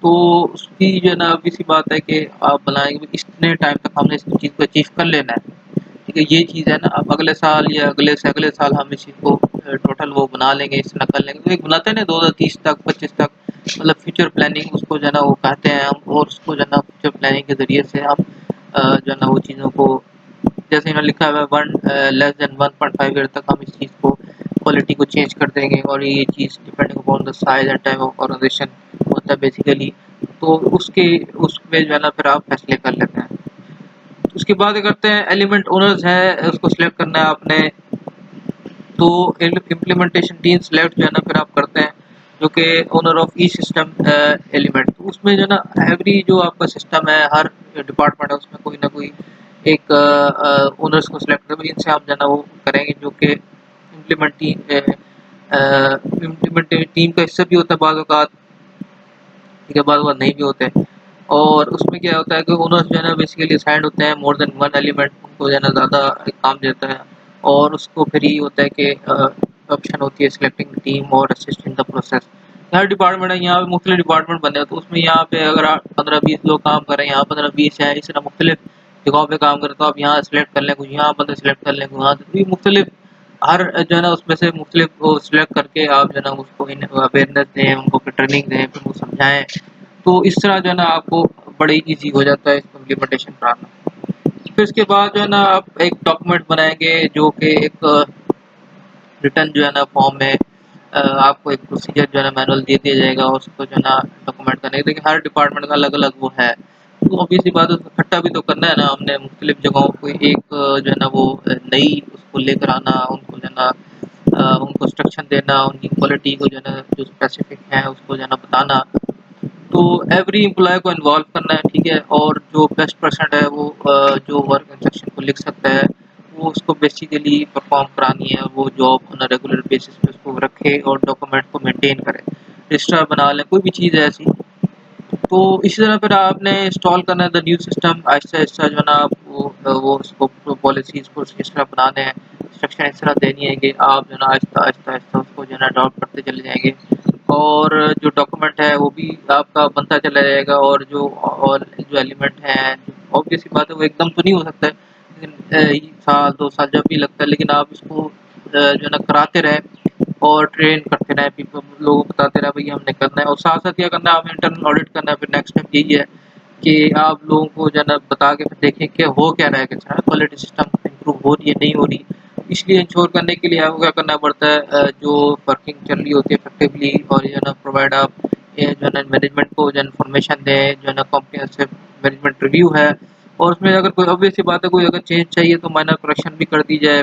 तो उसकी जो है ना अभी सी बात है कि आप बनाएंगे इतने टाइम तक हमने इस चीज़ को अचीव कर लेना है। ठीक है, ये चीज़ है ना, अब अगले साल या अगले से अगले साल हम इस चीज़ को टोटल वो बना लेंगे, इस तरह कर लेंगे। तो एक बनाते हैं ना 2030 तक 25 तक, मतलब फ्यूचर प्लानिंग उसको जो है ना वो कहते हैं हम। और उसको जो है ना फ्यूचर प्लानिंग के ज़रिए से हम जो है ना वो चीज़ों को, जैसे इन्होंने लिखा हुआ है 1 < 1.5 ईयर तक हम इस चीज़ को क्वालिटी को चेंज कर देंगे। और ये चीज़ depending upon the size and time of organization होता है बेसिकली। तो उसके उसमें जो है ना फिर आप फैसले कर लेते हैं। उसकी बात करते हैं एलिमेंट ओनर्स है, उसको सिलेक्ट करना है आपने। तो इम्प्लीमेंटेशन टीम सेलेक्ट जो है ना फिर आप करते हैं जो कि owner of E system element. तो उसमें जो है ना एवरी जो आपका सिस्टम है हर डिपार्टमेंट है उसमें कोई ना कोई एक ओनर्स को सिलेक्ट करें, इनसे हम जो है ना वो करेंगे जो कि इम्प्लीमेंट टीम इम्प्लीमेंटेशन टीम का हिस्सा भी होता है बाद औक़ात। ठीक है, बाद नहीं भी होते। और उसमें क्या होता है कि ओनर्स जो है ना बेसिकली असाइंड होते हैं मोर देन वन एलिमेंट, उनको जो है ना ज़्यादा काम देता है। और उसको फिर ये होता है कि ऑप्शन होती है सिलेक्टिंग टीम और assisting the process. Her department है, यहाँ पे मुख्तलिफ डिपार्टमेंट बने हैं, तो उसमें यहाँ पे अगर आप 15-20 लोग काम कर रहे हैं, यहाँ 15-20 है, इस तरह मुख्तलिफ जगहों पे काम करें, तो आप यहाँ सेलेक्ट कर लें, कुछ यहाँ बंदे सेलेक्ट कर लें, वहाँ से भी मुख्तलिफ हर जो है ना उसमें से मुख्तलिफ को सिलेक्ट करके आप जो है ना उसको अवेयरनेस दें, उनको फिर ट्रेनिंग दें, फिर वो समझाएं। तो इस तरह जो है ना आपको बड़े ईजी हो जाता है इसको इम्प्लीमेंटेशन कराना। फिर इसके बाद जो है ना आप एक डॉक्यूमेंट बनाएंगे जो कि एक रिटर्न जो है ना फॉर्म में आपको एक प्रोसीजर जो है ना मैनुअल दे दिया जाएगा और उसको जो है ना डॉक्यूमेंट करने के, देखिए हर डिपार्टमेंट का अलग अलग वो है। तो ऑब्वियसली बात है उसको इकट्ठा भी तो करना है ना हमने, मुख्तलिफ जगहों को एक जो है ना वो नई उसको लेकर आना, उनको जो है ना उनको इंस्ट्रक्शन देना, उनकी क्वालिटी को जो है ना जो स्पेसिफिक है उसको जो है ना बताना। तो एवरी एम्प्लॉय को इन्वॉल्व करना है, ठीक है। और जो बेस्ट पर्सन है वो जो वर्क इंस्ट्रक्शन को लिख सकता है, वो उसको बेसिकली परफॉर्म करानी है, वो जॉब ऑन रेगुलर बेसिस पे उसको रखे और डॉक्यूमेंट को मेंटेन करे, रजिस्टर बना लें, कोई भी चीज़ है ऐसी। तो इसी तरह फिर आपने इंस्टॉल करना है the new system, Aahista Aahista जो है ना आप वो उसको पॉलिसीज़ को इस तरह बनाने हैं, इंस्ट्रक्शन इस तरह देनी है कि आप जो है ना आहिस्ता आहिस्ता आहिस्ता उसको जो है ना अडॉप्ट करते चले जाएंगे। और जो डॉक्यूमेंट है वो भी आपका बनता चला जाएगा, और जो एलिमेंट हैं, ऑब्वियस सी बात है वो एकदम तो नहीं हो सकता है, लेकिन साल 2 साल जब भी लगता है, लेकिन आप इसको जो है ना कराते रहें और ट्रेन करते रहें, पीपल लोगों को बताते रहें भैया हमने करना है। और साथ साथ क्या करना है, आप इंटरनल ऑडिट करना है। फिर नेक्स्ट स्टेप यही है कि आप लोगों को जो है ना बता के फिर देखें कि हो क्या रहा है, कैसा क्वालिटी सिस्टम इंप्रूव हो रही है नहीं हो रही। इसलिए इंश्योर करने के लिए आपको क्या करना पड़ता है, जो वर्किंग चल रही होती है इफेक्टिवली, और जो है ना प्रोवाइड आप ये जो है ना मैनेजमेंट को जो इन्फॉर्मेशन दें, जो है ना कॉम्प्रिहेंसिव मैनेजमेंट रिव्यू है। और उसमें अगर कोई ऑब्वियस सी बात है, कोई अगर चेंज चाहिए तो माइनर करेक्शन भी कर दी जाए,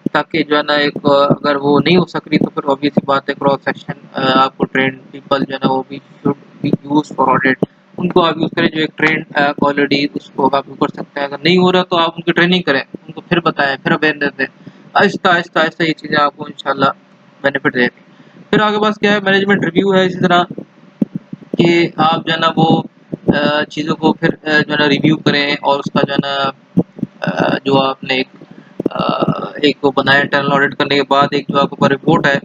ताकि जो है ना एक अगर वो नहीं हो सक रही तो फिर ऑब्वियस सी बात है क्रॉस सेक्शन आपको ट्रेन पीपल जो है ना वो भी should be use for audit, उनको आप यूज़ करें जो एक ट्रेन ऑलरेडी उसको आप कर सकते हैं। अगर नहीं हो रहा तो आप उनकी ट्रेनिंग करें, उनको फिर बताएं, फिर अवेयरनेस दें। आहिस्ता आहिस्ता आहिस्ता ये चीज़ें आपको इंशाल्लाह बेनिफिट देंगी। फिर आगे पास क्या है, मैनेजमेंट रिव्यू है इसी तरह कि आप जो है ना वो चीज़ों को फिर जो है ना रिव्यू करें, और उसका जो है ना जो आपने एक वो बनाया इंटरनल ऑडिट करने के बाद, एक जो आपके पास रिपोर्ट है,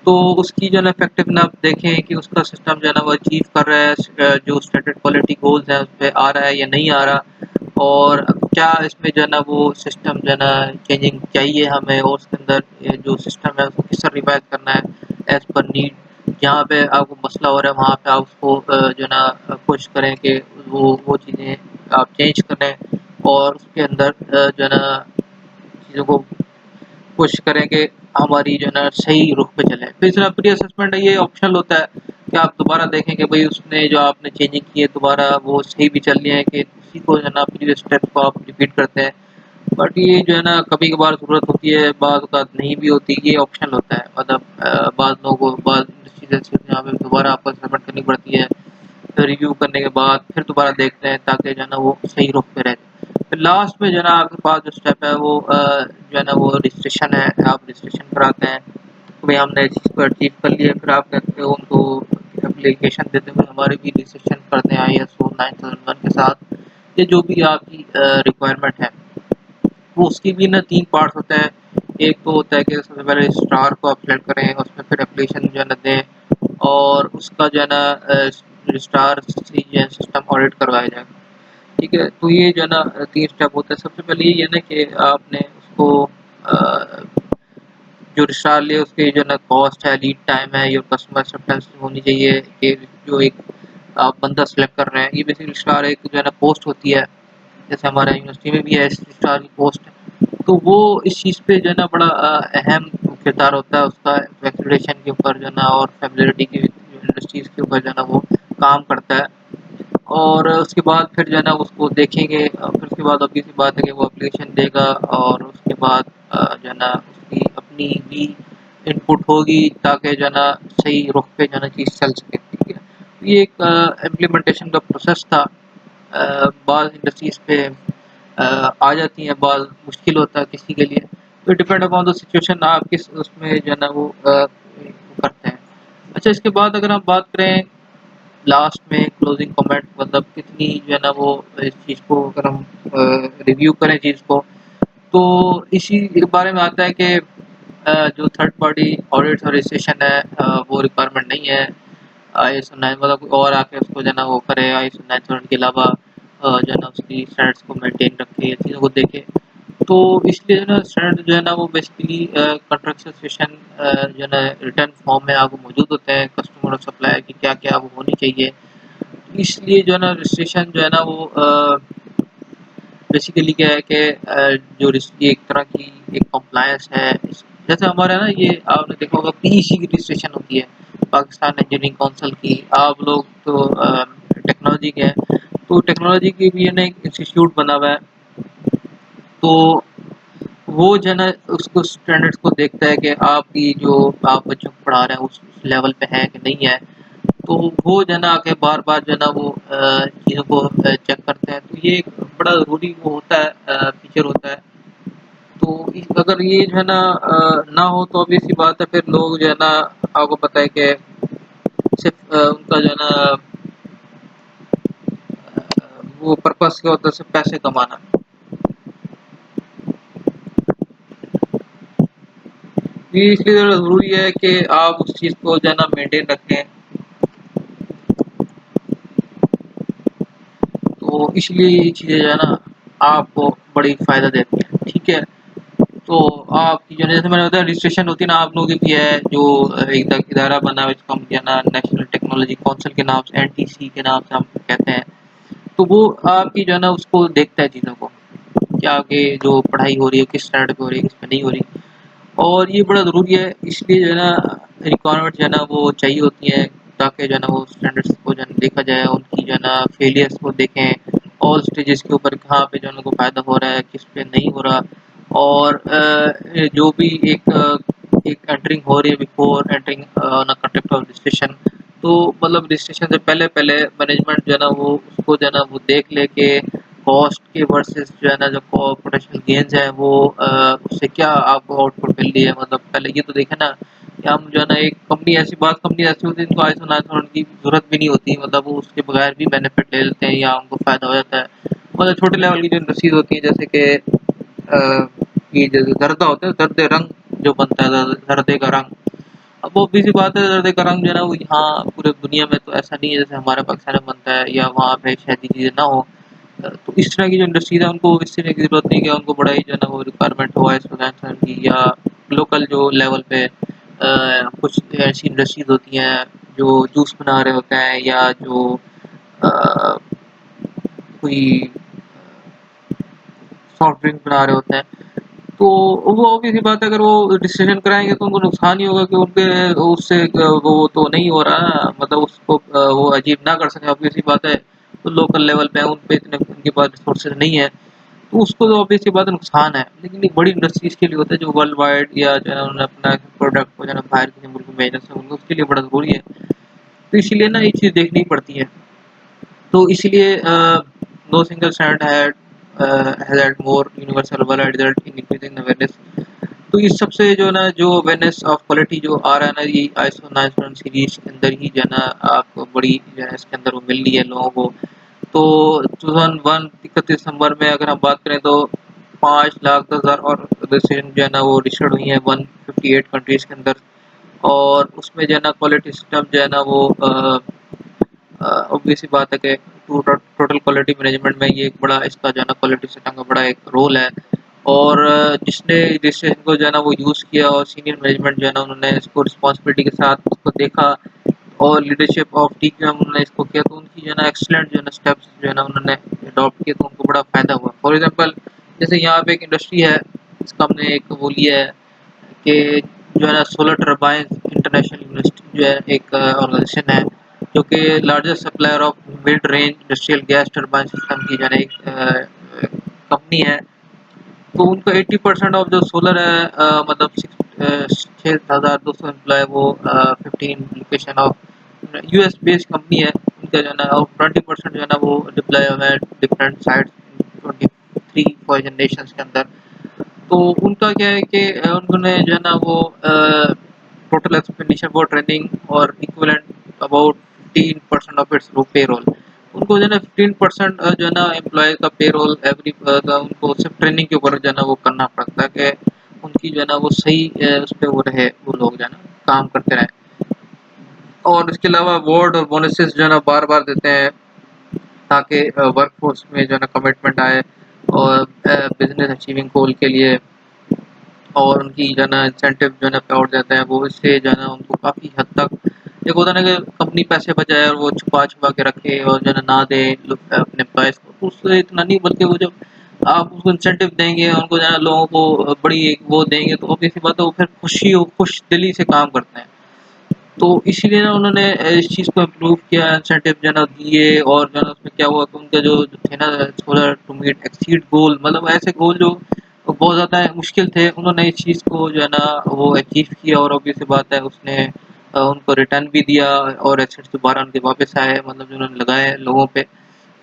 तो उसकी जो है ना इफेक्टिवनेस आप देखें कि उसका सिस्टम जो है ना वो अचीव कर रहा है जो स्टेटेड क्वालिटी गोल्स हैं उस पे आ रहा है या नहीं आ रहा। और क्या इसमें जो है ना वो सिस्टम जो है ना चेंजिंग चाहिए हमें, और उसके अंदर ये जो सिस्टम है उसको किस तरह रिवाइज करना है एज पर नीड। जहाँ पे आपको मसला हो रहा है वहाँ पे आप उसको जो है ना कोशिश करें कि वो चीज़ें आप चेंज करें, और उसके अंदर जो है ना चीज़ों को कोशिश करें कि हमारी जो है ना सही रुख पे चले। फिर तीसरा प्री असेसमेंट है, ये ऑप्शनल होता है कि आप दोबारा देखें कि भाई उसने जो आपने चेंजिंग की है दोबारा वो सही भी चल रही है, कि उसी को जो है ना प्रीवियस स्टेप को आप रिपीट करते हैं। बट ये जो है ना कभी कभार ज़रूरत होती है, बाद औक़ात नहीं भी होती, ये ऑप्शनल होता है। मतलब बाद लोगों को बाद इंडस्ट्रीज ऐसी होती है जहाँ पे दोबारा आपको असेसमेंट करनी पड़ती है, फिर रिव्यू करने के बाद फिर दोबारा देखते हैं ताकि जो है ना वो सही रुख पे रहे। फिर लास्ट में जो है ना आपके पास जो स्टेप है वो जो है ना वो रजिस्ट्रेशन है, आप रजिस्ट्रेशन कराते हैं तो भाई हमने इस चीज़ को अचीव कर लिया। फिर आप कहते हो उनको एप्लीकेशन देते हुए हमारे भी रजिस्ट्रेशन करते हैं ISO 9001 के साथ, ये जो भी आपकी रिक्वायरमेंट है। वो उसकी भी ना 3 पार्ट्स होते हैं। एक तो होता है कि सबसे पहले स्टार को आप सेलेक्ट करें, उसमें फिर एप्लीकेशन जो है ना दें, और उसका जो है ना स्टार से जो है सिस्टम ऑडिट करवाया जाएगा। ठीक है, तो ये जो है ना 3 स्टेप होते हैं। सबसे पहले ये है ना कि आपने उसको अ, जो स्टार लिए उसकी जो है ना कॉस्ट है, लीड टाइम है, योर कस्टमर एक्सेप्टेंस होनी चाहिए कि जो एक आप बंदा सेलेक्ट कर रहे हैं। ये बेसिकली स्टार एक जो है ना पोस्ट होती है, जैसे हमारे यूनिवर्सिटी में भी है स्टार की पोस्ट, तो वो इस चीज़ पे जो है ना बड़ा अहम किरदार होता है उसका, एक्रेडिटेशन के ऊपर जो है ना और फैमिलियरिटी की इंडस्ट्रीज़ के ऊपर जो है ना वो काम करता है। और उसके बाद फिर जो है ना उसको देखेंगे, फिर उसके बाद ऑब्वियस सी बात है कि वो एप्लीकेशन देगा, और उसके बाद जो है ना उसकी अपनी भी इनपुट होगी ताकि जो है ना सही रुख पे जो है ना चीज़ चल सके। ठीक है, तो ये एक इम्प्लीमेंटेशन का प्रोसेस था। बाज़ इंडस्ट्रीज़ पे आ जाती हैं, बाज़ मुश्किल होता है किसी के लिए, तो डिपेंड अपॉन द सिचुएशन आप किस उसमें जो है ना वो करते हैं। अच्छा, इसके बाद अगर हम बात करें लास्ट में क्लोजिंग कमेंट मतलब कितनी जो है ना वो इस चीज़ को अगर हम रिव्यू करें चीज़ को, तो इसी के बारे में आता है कि जो थर्ड पार्टी ऑडिट और रजिस्ट्रेशन है वो रिक्वायरमेंट नहीं है ISO 9 मतलब कोई और आके उसको जो है ना वो करे ISO 9001 के अलावा जो है ना उसकी स्टैंडर्ड्स को मेंटेन रखे या चीज़ों को देखे। तो इसलिए जो है ना स्टैंडर्ड जो है ना वो बेसिकली कॉन्ट्रैक्ट स्पेसिफिकेशन जो है ना रिटर्न फॉर्म में आपको मौजूद होते हैं कस्टमर और सप्लायर की क्या-क्या वो होनी चाहिए। इसलिए जो है ना रजिस्ट्रेशन जो है ना वो बेसिकली क्या है कि जो ये एक तरह की एक कम्प्लायंस है जैसे हमारा ना ये आपने देखा होगा पीईसी की रजिस्ट्रेशन होती है पाकिस्तान इंजीनियरिंग काउंसिल की। आप लोग तो टेक्नोलॉजी के हैं, तो टेक्नोलॉजी की भी है ना एक इंस्टीट्यूट बना हुआ है। तो वो जो है ना उसको स्टैंडर्ड्स को देखता है कि आपकी जो आप बच्चों को पढ़ा रहे हैं उस लेवल पे है कि नहीं है। तो वो जो है ना आके बार-बार जो है ना वो चीज़ों को चेक करते हैं। तो ये एक बड़ा ज़रूरी वो होता है फीचर होता है। तो इस अगर ये जो है ना ना हो तो ऑब्वियस सी बात है फिर लोग जो है ना आपको पता है कि सिर्फ़ उनका जो है ना वो पर्पस क्या होता है सिर्फ़ पैसे कमाना। ये इसलिए ज़रा ज़रूरी है कि आप उस चीज़ को जो है ना मेंटेन रखें। तो इसलिए ये चीज़ें जो है ना आपको बड़ी फ़ायदा देती हैं, ठीक है? तो आपकी जो है जैसे मैंने बताया रजिस्ट्रेशन होती है ना आप लोगों की है जो एक इदारा बना है इसको हम क्या ना नेशनल टेक्नोलॉजी काउंसिल के नाम से एनटीसी के नाम से हम कहते हैं। तो वो आपकी जो है ना उसको देखता है चीज़ों को, कि आगे जो पढ़ाई हो रही है किस स्टैंडर्ड पे हो रही है, किस पे नहीं हो रही। और ये बड़ा ज़रूरी है इसलिए जो है ना रिक्वायरमेंट जो है ना वो चाहिए होती है ताकि जो है ना वो स्टैंडर्ड्स को जो है ना देखा जाए उनकी जो है ना फेलियर्स को देखें ऑल स्टेजेस के ऊपर कहाँ पे जो है उनको फ़ायदा हो रहा है किस पे नहीं हो रहा और जो भी एक एंटरिंग हो रही है before entering on a contract of registration तो मतलब रजिस्ट्रेशन से पहले पहले मैनेजमेंट जो है ना वो उसको जो है ना वो देख ले के कॉस्ट के वर्सेस जो है ना जो पोटेंशियल गेन्स है वो उससे क्या आपको आउटपुट मिल रही है मतलब पहले ये तो देखें ना कि हम जो है ना एक कंपनी ऐसी होती है जिनको आईएसओ 9001 की जरूरत भी नहीं होती मतलब वो उसके बगैर भी बेनिफिट ले लेते हैं या उनको फायदा हो जाता है मतलब छोटे लेवल की जो इंडस्ट्रीज होती है जैसे कि ये जो जर्दा होता है जर्दे रंग जो बनता है जर्दे का रंग अब वो भी सी बात है जर्दे का रंग जो है ना वो यहाँ पूरे दुनिया में तो ऐसा नहीं है जैसे हमारे पाकिस्तान में बनता है या वहाँ पे शायद ये चीज़ें ना हो तो इस तरह की जो इंडस्ट्रीज़ है उनको इस तरह की ज़रूरत नहीं है कि उनको बड़ा ही जो है ना वो रिक्वायरमेंट हो आईएसओ 9001 की या लोकल जो लेवल पे कुछ ऐसी इंडस्ट्रीज़ होती हैं जो जूस बना रहे होते हैं या जो अ, कोई सॉफ्ट ड्रिंक बना रहे होते हैं तो वो ऑब्वियस सी बात है अगर वो डिसीजन कराएंगे तो उनको नुकसान ही होगा कि उनके उससे वो तो नहीं हो रहा ना मतलब उसको वो अचीव ना कर सके ऑब्वियस सी बात है तो लोकल लेवल पे है उन पे इतने उनके पास रिसोर्सेज नहीं है तो उसको तो ऑब्वियस सी बात है नुकसान है लेकिन एक बड़ी इंडस्ट्रीज के लिए होता है जो वर्ल्ड वाइड या जो है उन्होंने अपना प्रोडक्ट को जो है बाहर किसी मुल्क में भेजना है उनको उसके लिए बड़ा ज़रूरी है तो इसीलिए ना ये चीज़ देखनी पड़ती है तो इसलिए no single standard had had more universal worldwide result in increasing awareness तो इस सबसे जो है ना जो अवेयरनेस ऑफ क्वालिटी जो आ रहा है ना ये आईएसओ 9001 सीरीज के अंदर ही जो है ना आपको बड़ी जो है इसके अंदर वो मिल रही है लोगों को तो 2001 31 दिसंबर में अगर हम बात करें तो 5,10,000 और रजिस्ट्रेशन जो है ना वो रजिस्टर्ड हुई है 158 कंट्रीज के अंदर और उसमें जो है ना क्वालिटी सिस्टम जो है ना वो ऑब्वियस सी बात है कि टोटल क्वालिटी मैनेजमेंट में ये एक बड़ा इसका जो है ना क्वालिटी सिस्टम का बड़ा एक रोल है और जिसने रजिस्ट्रेशन को जो है ना वो यूज़ किया और सीनियर मैनेजमेंट जो है ना उन्होंने इसको रिस्पॉन्सिबिलिटी के साथ उसको देखा और लीडरशिप ऑफ टीम में उन्होंने इसको किया तो उनकी जो है ना एक्सीलेंट जो है ना स्टेप्स जो है ना उन्होंने अडॉप्ट किए तो उनको बड़ा फ़ायदा हुआ फॉर एग्जांपल जैसे यहाँ पे एक इंडस्ट्री है इसका हमने एक वो लिया है कि जो है ना सोलर टरबाइन इंटरनेशनल यूनिवर्सिटी जो है एक ऑर्गेनाइजेशन है जो कि largest supplier of mid range industrial gas turbine system की जो है ना एक कंपनी है तो उनका 80% ऑफ जो सोलर है मतलब 6,200 एम्प्लॉय वो 15 location of US based company है उनका जो है ना और 20% जो है ना वो डिप्लॉय हुए हैं डिफरेंट साइट्स 23 फॉरेन नेशंस के अंदर तो उनका क्या है कि उन्होंने जो है ना वो टोटल एक्सपेंडिचर फॉर ट्रेनिंग और equivalent about 15% of its payroll. उनको जो है ना 15% जो है ना एम्प्लॉय का पेरोल एवरी उनको सिर्फ ट्रेनिंग के ऊपर जो है ना वो करना पड़ता है कि उनकी जो है ना वो सही उस पर वो रहे, वो लोग जो है ना काम करते रहे। और इसके अलावा अवार्ड और बोनसेस जो है ना बार बार देते हैं ताकि वर्कफोर्स में जो है ना कमिटमेंट आए और बिजनेस अचीविंग गोल के लिए। और उनकी जो है ना इंसेंटिव जो है ना पे आउट देते हैं, वो इससे जो है ना उनको काफ़ी हद तक एक होता है ना कि कंपनी पैसे बचाए और वो छुपा छुपा के रखे और जो है ना दे अपने एम्प्लॉयज़ को, तो उससे इतना नहीं, बल्कि वो जब आप उसको इंसेंटिव देंगे उनको जो है ना लोगों को बड़ी एक वो देंगे, तो ऑब्वियस सी बात है वो फिर खुश दिली से काम करते हैं। तो इसीलिए ना उन्होंने इस चीज़ को इम्प्रूव किया, इंसेंटिव जो है ना दिए। और जो है ना उसमें क्या हुआ कि उनके जो थे ना 16 टू मीट एक्सीड गोल, मतलब ऐसे गोल जो बहुत ज़्यादा मुश्किल थे, उन्होंने इस चीज़ को जो है ना वो अचीव किया। और ऑब्वियस सी बात है उसने उनको रिटर्न भी दिया और एसेट्स दोबारा उनके वापस आए, मतलब जो उन्होंने लगाए लोगों पे।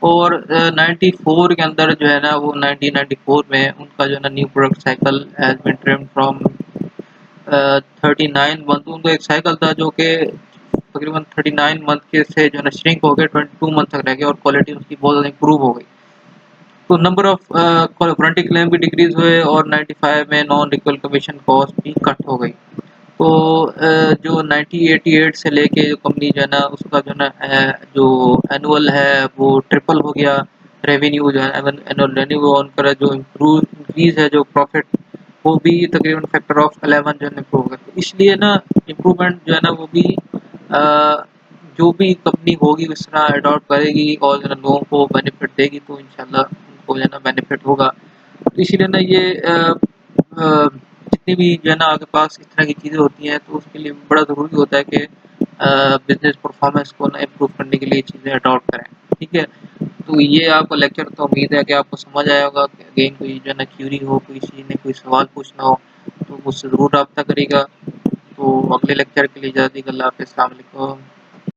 और 94 के अंदर जो है ना वो 1994 में उनका जो है ना new product cycle has been trimmed from 39 month. उनको एक साइकिल था जो कि तकरीबन 39 मंथ के से जो है ना श्रिंक हो गए 22 मंथ तक रह गए, और क्वालिटी उसकी बहुत ज़्यादा इंप्रूव हो गई। तो नंबर ऑफ वारंटी क्लेम भी डिक्रीज हुए और 95 में नॉन रिकवल कमीशन कॉस्ट भी कट हो गई। तो जो 1988 से लेके जो कंपनी जो है ना उसका जो है ना जो एनुअल है वो ट्रिपल हो गया। रेवेन्यू जो है एनुअल रेवेन्यू उनका जो इम्प्रूव इंक्रीज है जो प्रॉफिट, वो भी तकरीबन फैक्टर ऑफ 11 जो है इम्प्रूव हो गया। तो इसलिए ना इम्प्रूवमेंट जो है ना वो भी जो भी कंपनी होगी उस तरह अडॉप्ट करेगी और जो है ना लोगों को बेनिफिट देगी, तो इंशाल्लाह उनको जो है ना बेनिफिट होगा। तो इसीलिए ना ये जितनी भी जो है ना आपके पास इस तरह की चीज़ें होती हैं, तो उसके लिए बड़ा ज़रूरी होता है कि बिजनेस परफॉर्मेंस को ना इम्प्रूव करने के लिए चीज़ें अडॉप्ट करें। ठीक है, तो ये आपका लेक्चर तो उम्मीद है कि आपको समझ आया होगा। अगेन कोई जो है ना क्यूरी हो, कोई किसी ने कोई सवाल पूछना हो तो मुझसे ज़रूर रब्ता करिएगा। तो अगले लेक्चर के लिए इजाज़त दीजिए। अल्लाह हाफ़िज़, अस्सलाम वालेकुम।